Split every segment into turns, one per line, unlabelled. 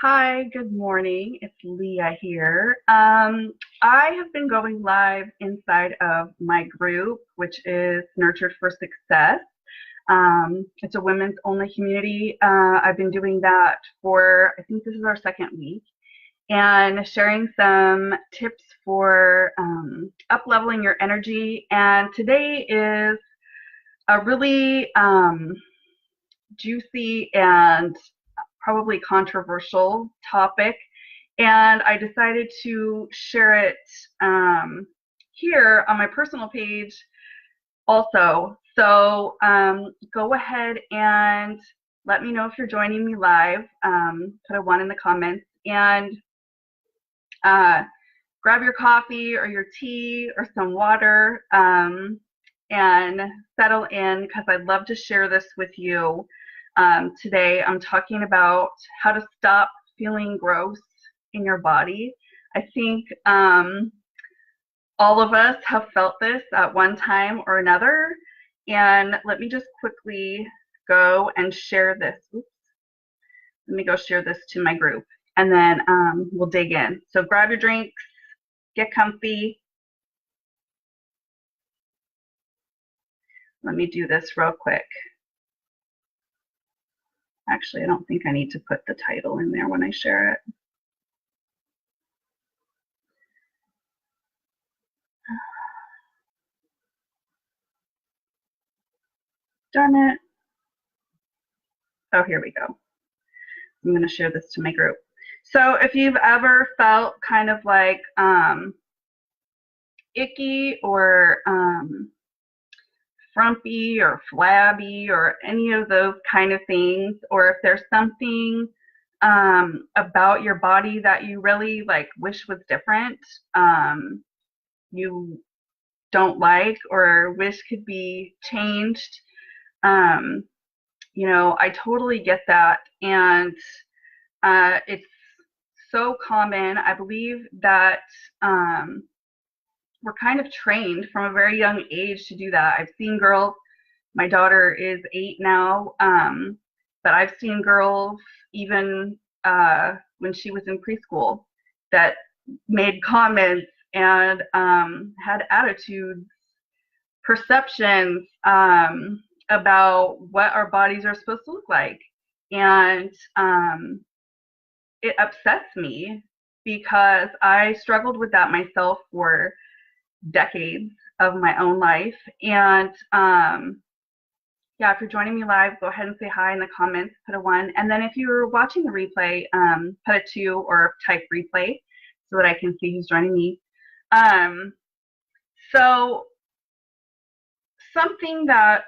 Hi, good morning. It's Leah here. I have been going live inside of my group, which is Nurtured for Success. It's a women's only community. I've been doing that for, I think this is our second week, and sharing some tips for up leveling your energy. And today is a really juicy and probably controversial topic, and I decided to share it here on my personal page also. So go ahead and let me know if you're joining me live. Put a 1 in the comments, and grab your coffee or your tea or some water, and settle in, because I'd love to share this with you. Today I'm talking about how to stop feeling gross in your body. I think all of us have felt this at one time or another. And let me just quickly go and share this. Oops. Let me go share this to my group, and then we'll dig in. So grab your drinks, get comfy. Let me do this real quick. Actually, I don't think I need to put the title in there when I share it. Darn it. Oh, here we go. I'm going to share this to my group. So if you've ever felt kind of like icky or frumpy or flabby or any of those kind of things, or if there's something about your body that you really like wish was different, you don't like or wish could be changed, I totally get that. And it's so common. I believe that we're kind of trained from a very young age to do that. I've seen girls, my daughter is 8 now, but I've seen girls even when she was in preschool that made comments and had attitudes, perceptions about what our bodies are supposed to look like. And it upsets me because I struggled with that myself for decades of my own life. And yeah, if you're joining me live, go ahead and say hi in the comments, put a 1. And then if you're watching the replay, put a 2 or type replay so that I can see who's joining me. So something that,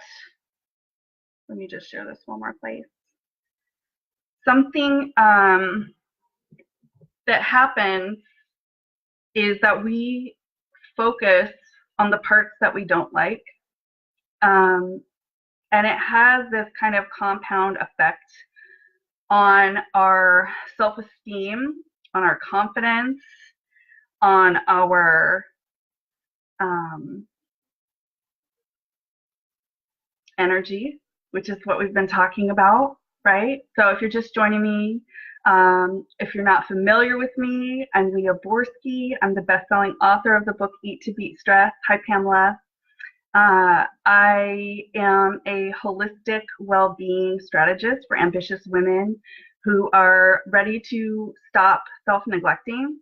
let me just share this one more place. Something that happens is that we focus on the parts that we don't like. And it has this kind of compound effect on our self-esteem, on our confidence, on our energy, which is what we've been talking about, right? So if you're just joining me, if you're not familiar with me, I'm Lea Borsky. I'm the best-selling author of the book Eat to Beat Stress. Hi, Pamela. I am a holistic well-being strategist for ambitious women who are ready to stop self-neglecting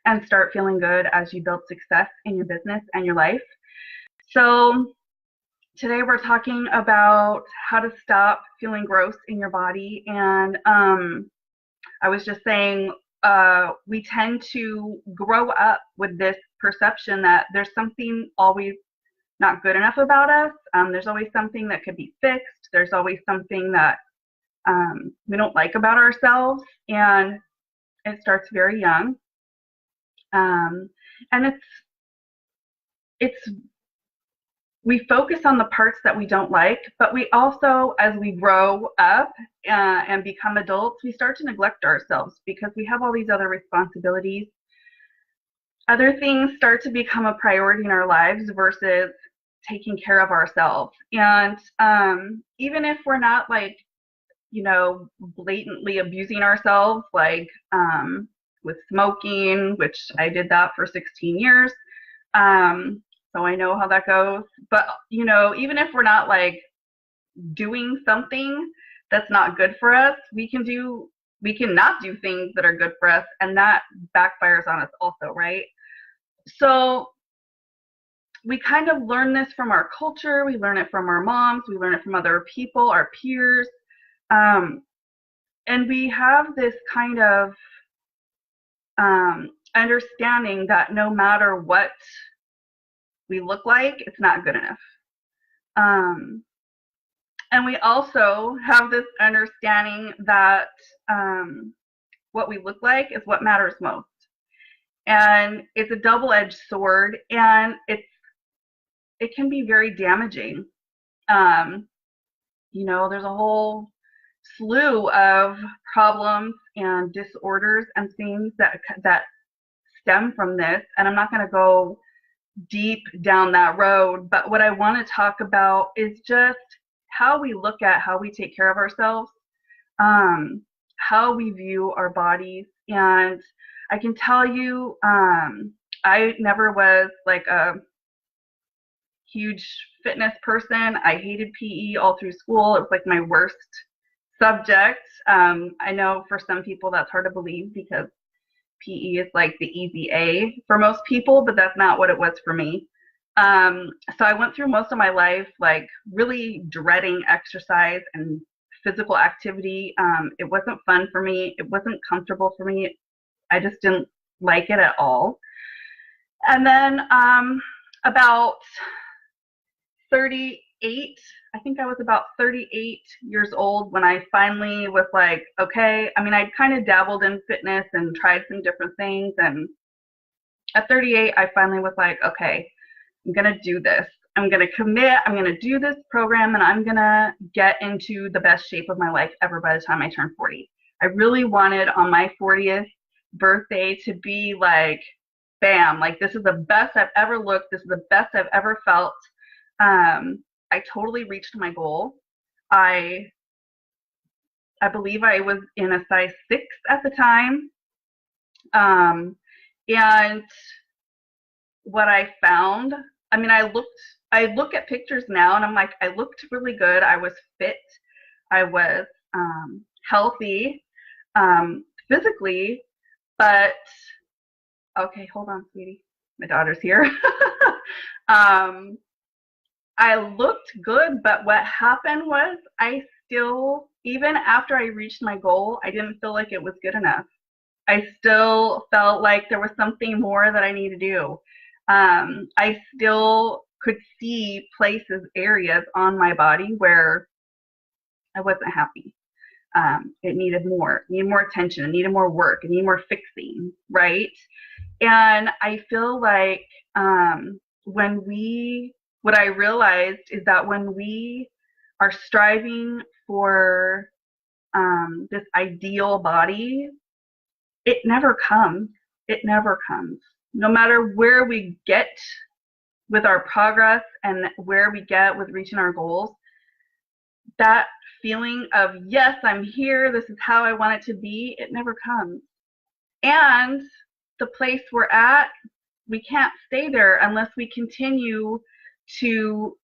and start feeling good as you build success in your business and your life. So today we're talking about how to stop feeling gross in your body. And I was just saying, we tend to grow up with this perception that there's something always not good enough about us. There's always something that could be fixed. There's always something that we don't like about ourselves. And it starts very young. And we focus on the parts that we don't like, but we also, as we grow up and become adults, we start to neglect ourselves because we have all these other responsibilities. Other things start to become a priority in our lives versus taking care of ourselves. And even if we're not like blatantly abusing ourselves, like with smoking, which I did that for 16 years. So I know how that goes. But, even if we're not like doing something that's not good for us, we can not do things that are good for us, and that backfires on us also, right? So we kind of learn this from our culture, we learn it from our moms, we learn it from other people, our peers, and we have this kind of understanding that no matter what we look like, it's not good enough. And we also have this understanding that what we look like is what matters most. And it's a double-edged sword, and it can be very damaging. There's a whole slew of problems and disorders and things that stem from this, and I'm not going to go deep down that road, but what I want to talk about is just how we look at how we take care of ourselves, how we view our bodies. And I can tell you, I never was like a huge fitness person. I hated PE all through school. It was like my worst subject. I know for some people that's hard to believe because PE is like the easy A for most people, but that's not what it was for me. So I went through most of my life like really dreading exercise and physical activity. It wasn't fun for me. It wasn't comfortable for me. I just didn't like it at all. And then about 38, I think I was about 38 years old when I finally was like, okay, I'd kind of dabbled in fitness and tried some different things. And at 38, I finally was like, okay, I'm going to do this. I'm going to commit. I'm going to do this program, and I'm going to get into the best shape of my life ever by the time I turn 40. I really wanted on my 40th birthday to be like, bam, like this is the best I've ever looked. This is the best I've ever felt. I totally reached my goal. I believe I was in a size 6 at the time. And what I found, I look at pictures now and I'm like, I looked really good. I was fit. I was healthy physically, but okay, hold on, sweetie. My daughter's here. I looked good, but what happened was I still, even after I reached my goal, I didn't feel like it was good enough. I still felt like there was something more that I need to do. I still could see places, areas on my body where I wasn't happy. It needed more attention, it needed more work, it needed more fixing, right? And I feel like what I realized is that when we are striving for this ideal body, it never comes. It never comes. No matter where we get with our progress and where we get with reaching our goals, that feeling of, yes, I'm here, this is how I want it to be, it never comes. And the place we're at, we can't stay there unless we continue to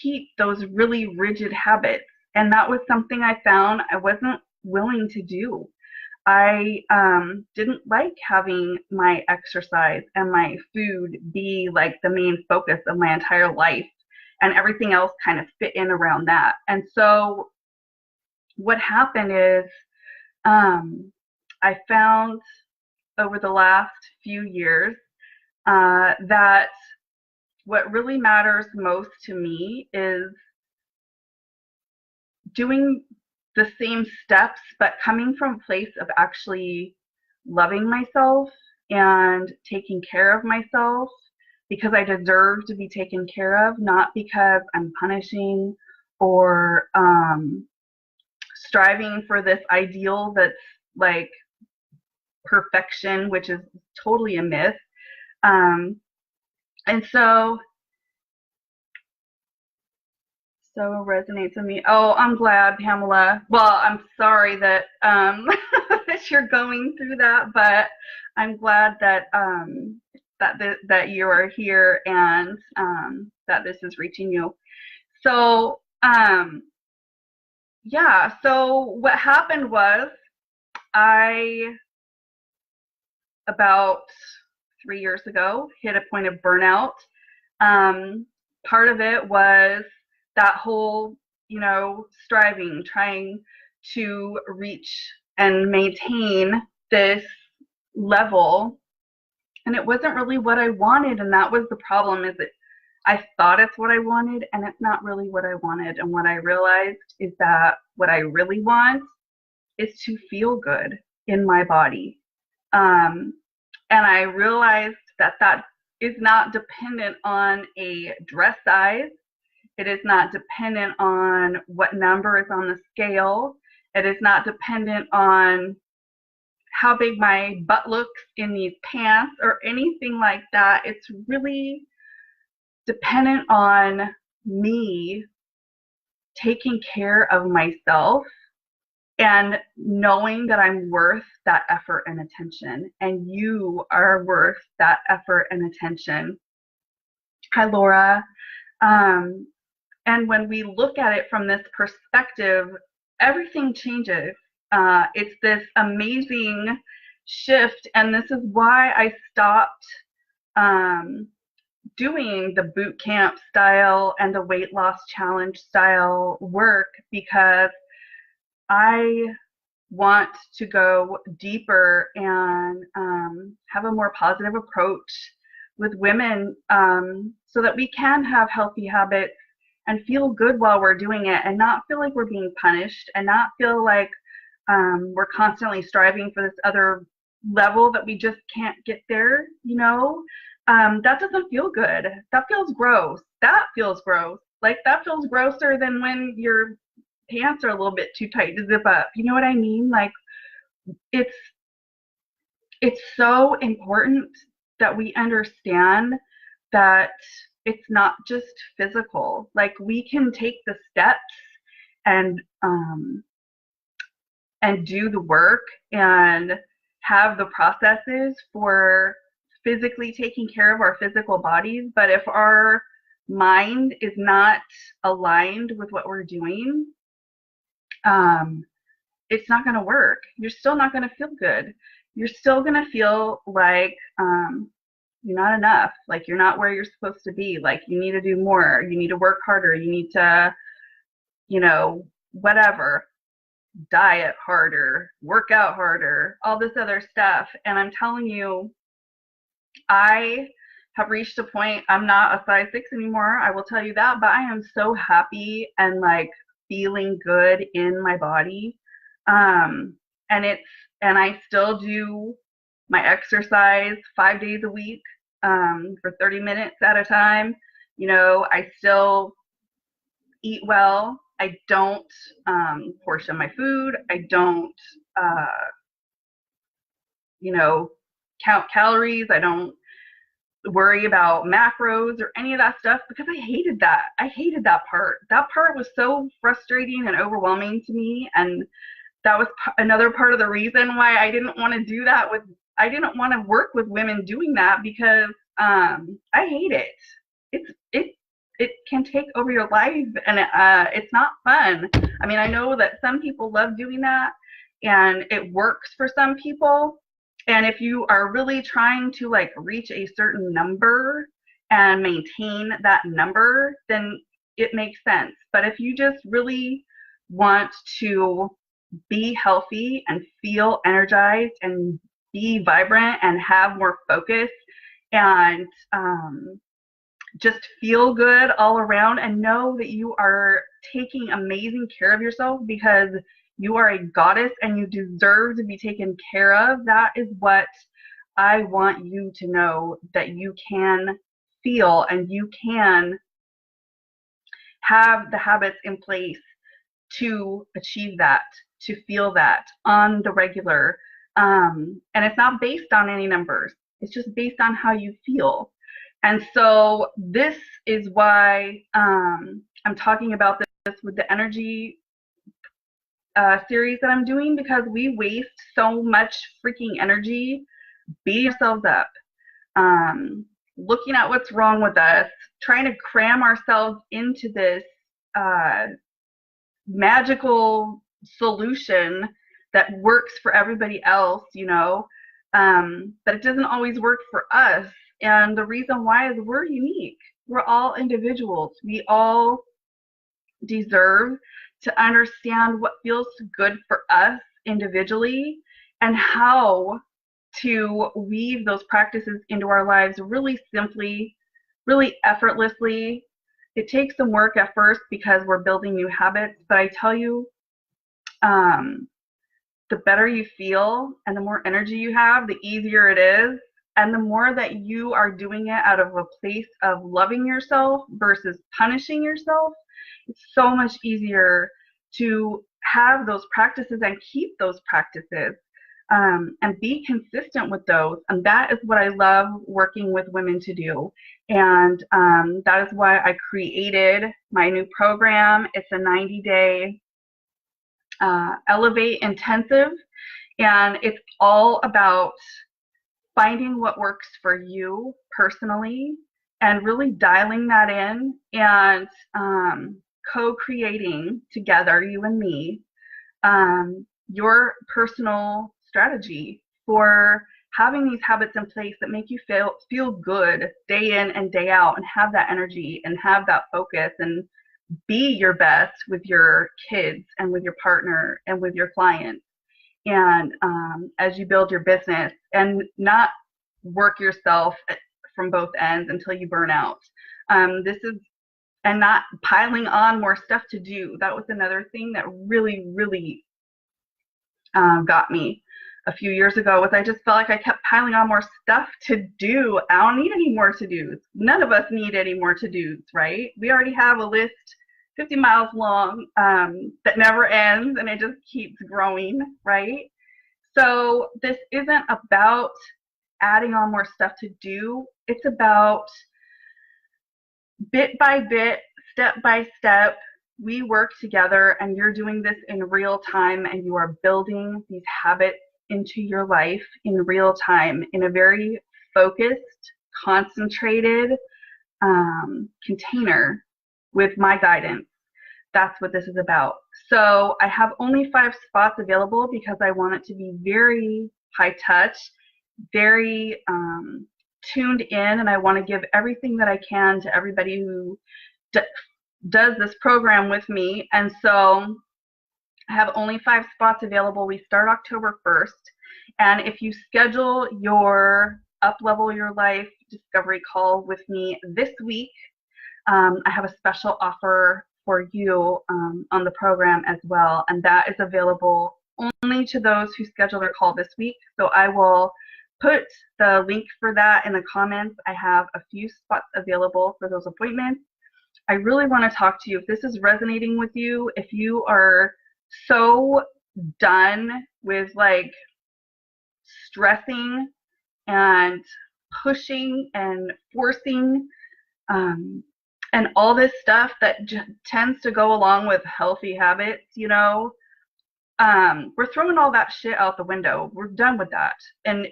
keep those really rigid habits. And that was something I found I wasn't willing to do. I didn't like having my exercise and my food be like the main focus of my entire life, and everything else kind of fit in around that. And so what happened is I found over the last few years that what really matters most to me is doing the same steps, but coming from a place of actually loving myself and taking care of myself because I deserve to be taken care of, not because I'm punishing or striving for this ideal that's like perfection, which is totally a myth. And so So resonates with me. Oh, I'm glad, Pamela. Well, I'm sorry that that you're going through that, but I'm glad that that you are here and that this is reaching you. So yeah. So what happened was I about 3 years ago hit a point of burnout. Um, Part of it was that whole, striving, trying to reach and maintain this level. And it wasn't really what I wanted. And that was the problem, is that I thought it's what I wanted and it's not really what I wanted. And what I realized is that what I really want is to feel good in my body. Um, and I realized that that is not dependent on a dress size. It is not dependent on what number is on the scale. It is not dependent on how big my butt looks in these pants or anything like that. It's really dependent on me taking care of myself and knowing that I'm worth that effort and attention, and you are worth that effort and attention. Hi, Laura. Um, and when we look at it from this perspective, everything changes. It's this amazing shift, and this is why I stopped doing the boot camp style and the weight loss challenge style work, because I want to go deeper and have a more positive approach with women, so that we can have healthy habits and feel good while we're doing it, and not feel like we're being punished, and not feel like we're constantly striving for this other level that we just can't get there. That doesn't feel good. That feels gross. That feels gross. Like, that feels grosser than when your pants are a little bit too tight to zip up. You know what I mean? Like, it's so important that we understand that it's not just physical. Like, we can take the steps and do the work and have the processes for physically taking care of our physical bodies, but if our mind is not aligned with what we're doing, it's not going to work. You're still not going to feel good. You're still going to feel like you're not enough, like you're not where you're supposed to be, like you need to do more, you need to work harder, you need to, whatever, diet harder, work out harder, all this other stuff. And I'm telling you, I have reached a point, I'm not a size 6 anymore, I will tell you that, but I am so happy and like feeling good in my body. And I still do my exercise 5 days a week, for 30 minutes at a time. I still eat well. I don't portion my food. I don't, count calories. I don't worry about macros or any of that stuff, because I hated that. I hated that part. That part was so frustrating and overwhelming to me. And that was another part of the reason why I didn't want to do that I didn't want to work with women doing that, because I hate it. It can take over your life, and it's not fun. I mean, I know that some people love doing that and it works for some people. And if you are really trying to like reach a certain number and maintain that number, then it makes sense. But if you just really want to be healthy and feel energized and be vibrant and have more focus and just feel good all around, and know that you are taking amazing care of yourself because you are a goddess and you deserve to be taken care of. That is what I want you to know, that you can feel and you can have the habits in place to achieve that, to feel that on the regular. And it's not based on any numbers. It's just based on how you feel. And so this is why I'm talking about this with the energy series that I'm doing, because we waste so much freaking energy beating ourselves up, um, looking at what's wrong with us, trying to cram ourselves into this uh, magical solution that works for everybody else, you know, but it doesn't always work for us. And the reason why is we're unique. We're all individuals. We all deserve to understand what feels good for us individually and how to weave those practices into our lives really simply, really effortlessly. It takes some work at first because we're building new habits, but I tell you, um, the better you feel and the more energy you have, the easier it is. And the more that you are doing it out of a place of loving yourself versus punishing yourself, it's so much easier to have those practices and keep those practices, and be consistent with those. And that is what I love working with women to do. And that is why I created my new program. It's a 90-day Elevate Intensive, and it's all about finding what works for you personally and really dialing that in and co-creating together, you and me, your personal strategy for having these habits in place that make you feel good day in and day out, and have that energy and have that focus and be your best with your kids and with your partner and with your clients. And as you build your business, and not work yourself from both ends until you burn out. And not piling on more stuff to do. That was another thing that really, really got me a few years ago, was I just felt like I kept piling on more stuff to do. I don't need any more to-dos. None of us need any more to-dos, right? We already have a list 50 miles long that never ends, and it just keeps growing, right? So this isn't about adding on more stuff to do. It's about bit by bit, step by step, we work together, and you're doing this in real time, and you are building these habits into your life in real time in a very focused, concentrated container with my guidance. That's what this is about. So I have only 5 spots available because I want it to be very high touch, very tuned in, and I want to give everything that I can to everybody who does this program with me. And so I have only 5 spots available. We start October 1st. And if you schedule your Up-Level Your Life discovery call with me this week, I have a special offer for you on the program as well. And that is available only to those who schedule their call this week. So I will put the link for that in the comments. I have a few spots available for those appointments. I really want to talk to you. If this is resonating with you, if you are so done with like stressing and pushing and forcing and all this stuff that tends to go along with healthy habits, you know, we're throwing all that shit out the window. We're done with that. And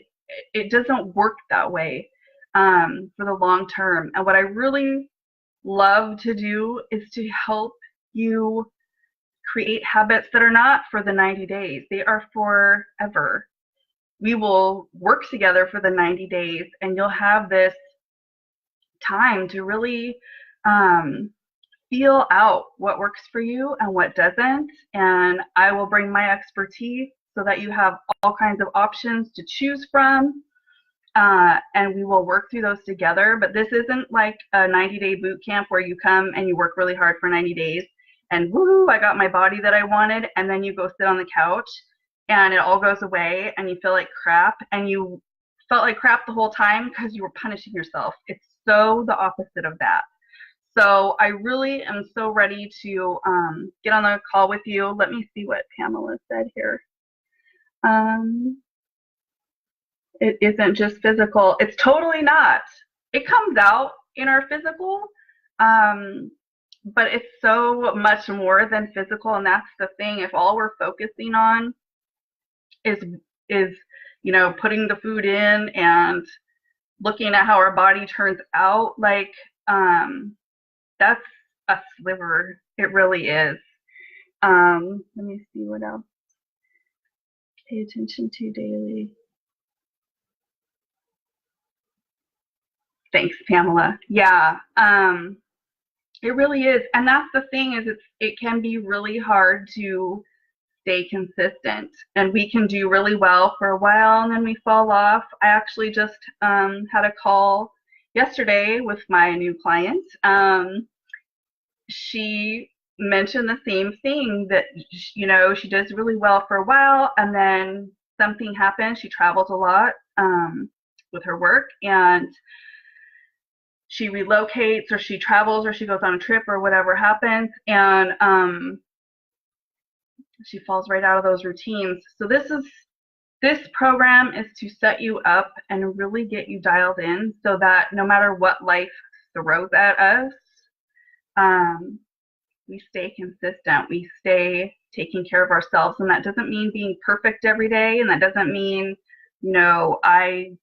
it doesn't work that way for the long term. And what I really love to do is to help you create habits that are not for the 90 days. They are forever. We will work together for the 90 days, and you'll have this time to really feel out what works for you and what doesn't. And I will bring my expertise so that you have all kinds of options to choose from. And we will work through those together. But this isn't like a 90-day boot camp where you come and you work really hard for 90 days and woo, I got my body that I wanted, and then you go sit on the couch and it all goes away and you feel like crap, and you felt like crap the whole time because you were punishing yourself. It's so the opposite of that. So I really am so ready to get on the call with you. Let me see what Pamela said here. It isn't just physical. It's totally not. It comes out in our physical, but it's so much more than physical, and that's the thing. If all we're focusing on is is putting the food in and looking at how our body turns out, like that's a sliver. It really is. Let me see what else. Pay attention to daily. Thanks, Pamela. Yeah, it really is, and that's the thing, is it can be really hard to stay consistent, and we can do really well for a while and then we fall off. I actually just had a call yesterday with my new client. She mentioned the same thing, that she does really well for a while and then something happens. She travels a lot with her work, and she relocates or she travels or she goes on a trip or whatever happens, and she falls right out of those routines. So this program is to set you up and really get you dialed in, so that no matter what life throws at us, we stay consistent, we stay taking care of ourselves. And that doesn't mean being perfect every day, and that doesn't mean I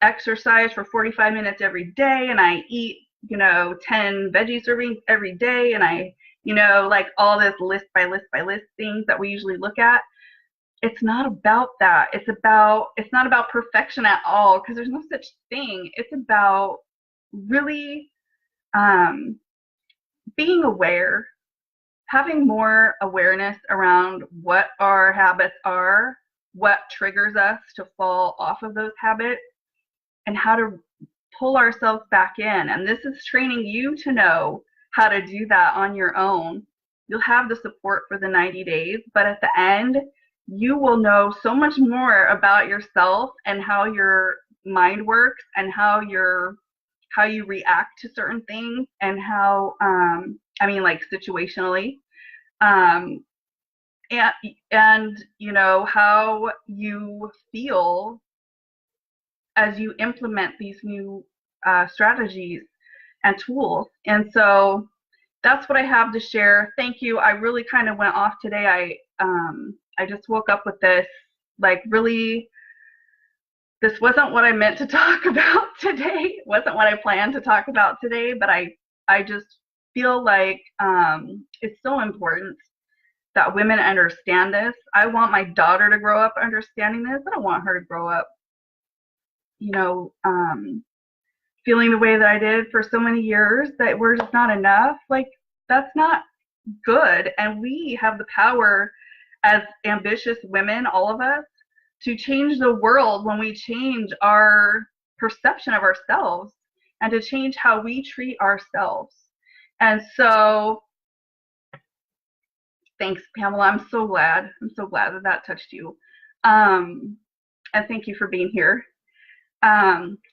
exercise for 45 minutes every day and I eat 10 veggie servings every day, and I like all this list by list by list things that we usually look at. It's not about that. It's not about perfection at all, because there's no such thing. It's about really being aware, having more awareness around what our habits are, what triggers us to fall off of those habits, and how to pull ourselves back in. And this is training you to know how to do that on your own. You'll have the support for the 90 days, but at the end, you will know so much more about yourself and how your mind works and how you react to certain things, and how like situationally, and how you feel as you implement these new strategies and tools. And so that's what I have to share. Thank you. I really kind of went off today. I just woke up with this, like, really, this wasn't what I meant to talk about today. It wasn't what I planned to talk about today, but I just feel like it's so important that women understand this. I want my daughter to grow up understanding this. I don't want her to grow up feeling the way that I did for so many years, that we're just not enough. Like, that's not good. And we have the power as ambitious women, all of us, to change the world when we change our perception of ourselves and to change how we treat ourselves. And so, thanks, Pamela. I'm so glad that touched you. And thank you for being here.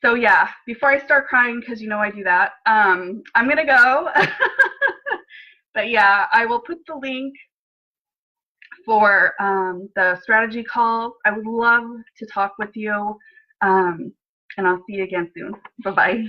So yeah, before I start crying, because I do that, I'm gonna go. But yeah, I will put the link for the strategy call. I would love to talk with you, and I'll see you again soon. Bye-bye.